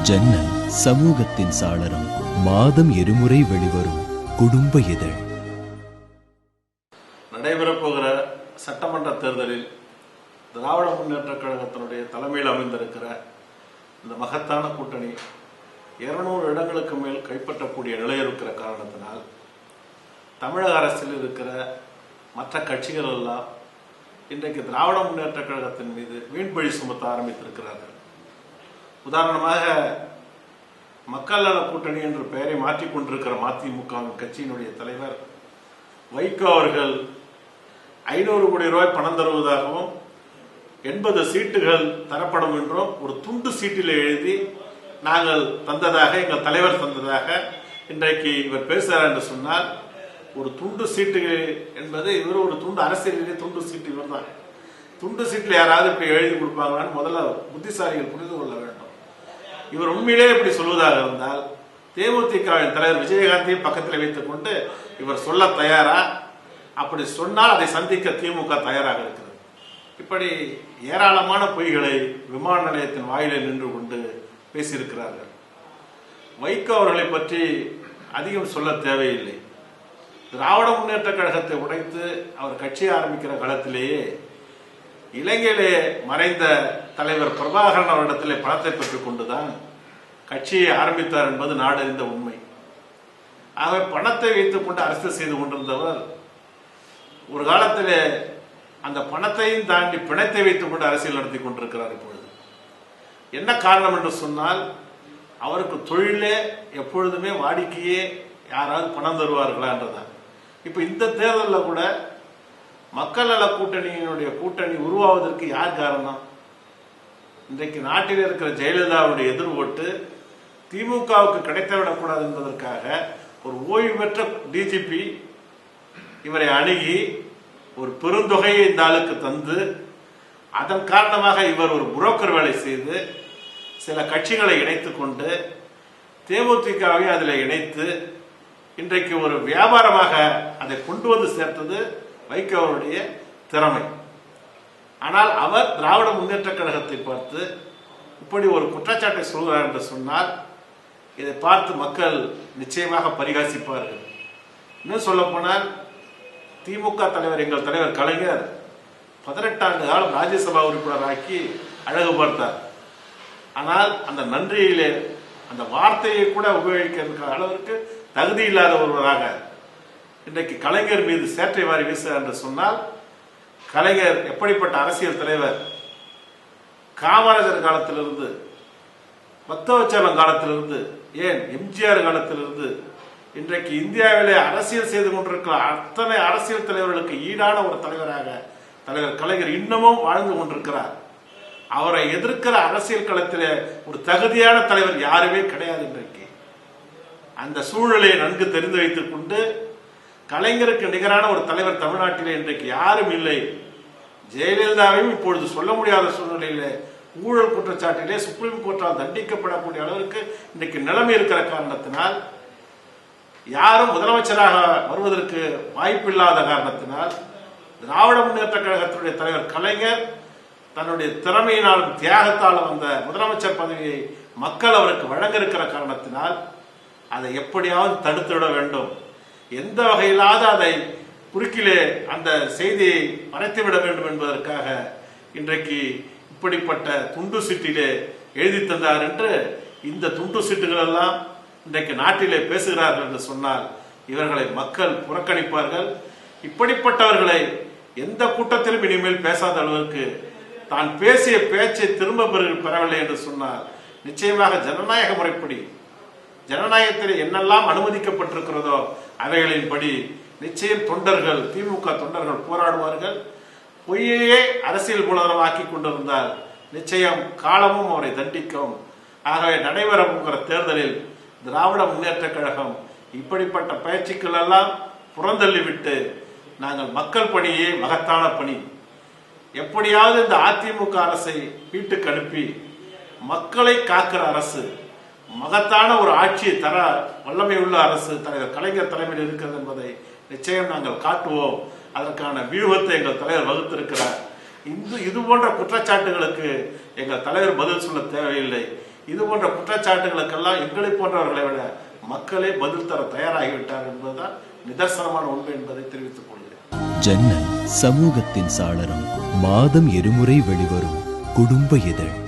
ஜன்னல் சமூகத்தின் சாளரம். மாதம் இருமுறை வெளிவரும் குடும்ப இதழ். நடைபெறப்போகிற சட்டமன்ற தேர்தலில் திராவிட முன்னேற்ற கழகத்தினுடைய தலைமையில் அமைந்திருக்கிற இந்த மகத்தான கூட்டணி 200 இடங்களுக்கு மேல் கைப்பற்றக்கூடிய நிலை இருக்கிற காரணத்தினால் தமிழக அரசில் இருக்கிற மற்ற கட்சிகள் எல்லாம் இன்றைக்கு திராவிட முன்னேற்ற கழகத்தின் மீது வீண்பழி சுமத்த ஆரம்பித்திருக்கிறார்கள். உதாரணமாக மக்கள் நல கூட்டணி என்ற பெயரை மாற்றிக்கொண்டிருக்கிற மதிமுக கட்சியினுடைய தலைவர் வைகோ அவர்கள் 500 கோடி ரூபாய் பணம் தருவதாகவும் 80 சீட்டுகள் தரப்படும் என்றும் ஒரு துண்டு சீட்டில் எழுதி நாங்கள் தந்ததாக, எங்கள் தலைவர் தந்ததாக இன்றைக்கு இவர் பேசுகிறார் என்று சொன்னால், ஒரு துண்டு சீட்டு என்பது இவர் ஒரு துண்டு அரசியலிலே துண்டு சீட்டு இவர் தான். துண்டு சீட்டில் யாராவது இப்படி எழுதி கொடுப்பாங்களான்னு முதல்ல புத்திசாலிகள் புரிந்து கொள்ள வேண்டும். இவர் உண்மையிலே இப்படி சொல்வதாக இருந்தால் தேமுதிகவின் தலைவர் விஜயகாந்தையும் பக்கத்தில் வைத்துக் கொண்டு இவர் சொல்ல தயாரா? அப்படி சொன்னால் அதை சந்திக்க திமுக தயாராக இருக்கிறது. இப்படி ஏராளமான பொய்களை விமான நிலையத்தின் வாயிலில் நின்று கொண்டு பேசியிருக்கிறார்கள். வைகோ அவர்களை பற்றி அதிகம் சொல்ல தேவையில்லை. திராவிட முன்னேற்ற கழகத்தை உடைத்து அவர் கட்சி ஆரம்பிக்கிற காலத்திலேயே இலங்கையிலே மறைந்த தலைவர் பிரபாகரன் அவரிடத்திலே பணத்தை பெற்றுக் கொண்டுதான் கட்சியை ஆரம்பித்தார் என்பது நாடறிந்த உண்மை. ஆக பணத்தை வைத்துக் கொண்டு அரசியல் செய்து கொண்டிருந்தவர் ஒரு காலத்திலே அந்த பணத்தையும் தாண்டி பிணத்தை வைத்துக் கொண்டு அரசியல் நடத்தி கொண்டிருக்கிறார். இப்பொழுது என்ன காரணம் என்று சொன்னால், அவருக்கு தொழிலே எப்பொழுதுமே வாடிக்கையே யாராவது பணம் தருவார்களா என்றதான். இப்ப இந்த தேர்தலில் கூட மக்கள் நல கூட்டணியினுடைய கூட்டணி உருவாவதற்கு யார் காரணம்? இன்றைக்கு நாட்டில் இருக்கிற ஜெயலலிதாவுடைய எதிர் ஓட்டு திமுகவுக்கு கிடைத்துவிடக்கூடாது என்பதற்காக ஒரு ஓய்வு பெற்ற டிஜிபி இவரை அணுகி ஒரு பெருந்தொகையை இந்த ஆளுக்கு தந்து, அதன் காரணமாக இவர் ஒரு புரோக்கர் வேலை செய்து சில கட்சிகளை இணைத்துக் கொண்டு தேமுதிகவை அதில் இணைத்து இன்றைக்கு ஒரு வியாபாரமாக அதை கொண்டு வந்து சேர்த்தது வைகோவுடைய திறமை. ஆனால் அவர் திராவிட முன்னேற்ற கழகத்தை பார்த்து இப்படி ஒரு குற்றச்சாட்டை சொல்கிறார் என்று சொன்னால், இதை பார்த்து மக்கள் நிச்சயமாக பரிகாசிப்பார்கள். இன்னும் சொல்ல போனால், திமுக தலைவர், எங்கள் தலைவர் கலைஞர் 18 ஆண்டு காலம் ராஜ்யசபா உறுப்பினராக்கி அழகு பார்த்தார். ஆனால் அந்த நன்றியிலே அந்த வார்த்தையை கூட உபயோகிக்கிற அளவிற்கு தகுதி இல்லாத ஒருவராக இன்றைக்கு கலைஞர் மீது சேற்றை வாரி வீசுகிறார் என்று சொன்னால், கலைஞர் எப்படிப்பட்ட அரசியல் தலைவர்? காமராஜர் காலத்திலிருந்து, பக்தவச்சலம் காலத்திலிருந்து, ஏன் எம்ஜிஆர் காலத்திலிருந்து இன்றைக்கு இந்தியாவிலே அரசியல் செய்து கொண்டிருக்கிற அத்தனை அரசியல் தலைவர்களுக்கு ஈடான ஒரு தலைவராக தலைவர் கலைஞர் இன்னமும் வாழ்ந்து கொண்டிருக்கிறார். அவரை எதிர்க்கிற அரசியல் களத்திலே ஒரு தகுதியான தலைவர் யாருமே கிடையாது. இன்றைக்கு அந்த சூழலை நன்கு தெரிந்து வைத்துக் கொண்டு கலைஞருக்கு நிகரான ஒரு தலைவர் தமிழ்நாட்டிலே இன்றைக்கு யாரும் இல்லை. ஜெயலலிதாவையும் இப்பொழுது சொல்ல முடியாத சூழ்நிலையிலே ஊழல் குற்றச்சாட்டிலே சுப்ரீம் கோர்ட்டால் தண்டிக்கப்படக்கூடிய அளவிற்கு இன்றைக்கு நிலைமை இருக்கிற காரணத்தினால், யாரும் முதலமைச்சராக வருவதற்கு வாய்ப்பில்லாத காரணத்தினால், திராவிட முன்னேற்ற கழகத்தினுடைய தலைவர் கலைஞர் தன்னுடைய திறமையினாலும் தியாகத்தாலும் அந்த முதலமைச்சர் பதவியை மக்கள் அவருக்கு வழங்க இருக்கிற காரணத்தினால் அதை எப்படியாவது தடுத்துவிட வேண்டும். எந்த வகையிலாவது அதை குறுக்கிலே அந்த செய்தியை மறைத்துவிட வேண்டும் என்பதற்காக இன்றைக்கு இப்படிப்பட்ட துண்டு சீட்டிலே எழுதி தந்தார் என்று இந்த துண்டு சீட்டுகள் எல்லாம் இன்றைக்கு நாட்டிலே பேசுகிறார்கள் என்று சொன்னால் இவர்களை மக்கள் புறக்கணிப்பார்கள். இப்படிப்பட்டவர்களை எந்த கூட்டத்திலும் இனிமேல் பேசாத அளவிற்கு தான் பேசிய பேச்சை திரும்ப பெறவில்லை என்று சொன்னால், நிச்சயமாக ஜனநாயக முறைப்படி, ஜனநாயகத்தில் என்னெல்லாம் அனுமதிக்கப்பட்டிருக்கிறதோ அவைகளின்படி நிச்சயம் தொண்டர்கள், திமுக தொண்டர்கள் போராடுவார்கள். பொய்யையே அரசியல் மூலதனமாக்கி கொண்டிருந்தால் நிச்சயம் காலமும் அவரை தண்டிக்கும். ஆகவே நடைபெறப்போகிற தேர்தலில் திராவிட முன்னேற்ற கழகம் இப்படிப்பட்ட பயிற்சிகள் எல்லாம் புறந்தள்ளிவிட்டு நாங்கள் மக்கள் பணியே மகத்தான பணி, எப்படியாவது இந்த அதிமுக அரசை வீட்டுக்கு அனுப்பி மக்களை காக்கிற அரசு, மகத்தான ஒரு ஆட்சியை தர வல்லமை உள்ள அரசு தலைவர் கலைஞர் தலைமையில் இருக்கிறது என்பதை நிச்சயம் நாங்கள் காட்டுவோம். அதற்கான வியூகத்தை எங்கள் தலைவர் வகுத்திருக்கிறார். இது போன்ற குற்றச்சாட்டுகளுக்கு எங்கள் தலைவர் பதில் சொல்ல தேவையில்லை. இது போன்ற குற்றச்சாட்டுகளுக்கெல்லாம் எங்களை போன்றவர்களை விட மக்களே பதில் தர தயாராகிவிட்டார் என்பதுதான் நிதர்சனமான உண்மை என்பதை தெரிவித்துக் கொள்கிறேன். ஜன்னல் சமூகத்தின் சாளரம். மாதம் இருமுறை வெளிவரும் குடும்ப இதழ்.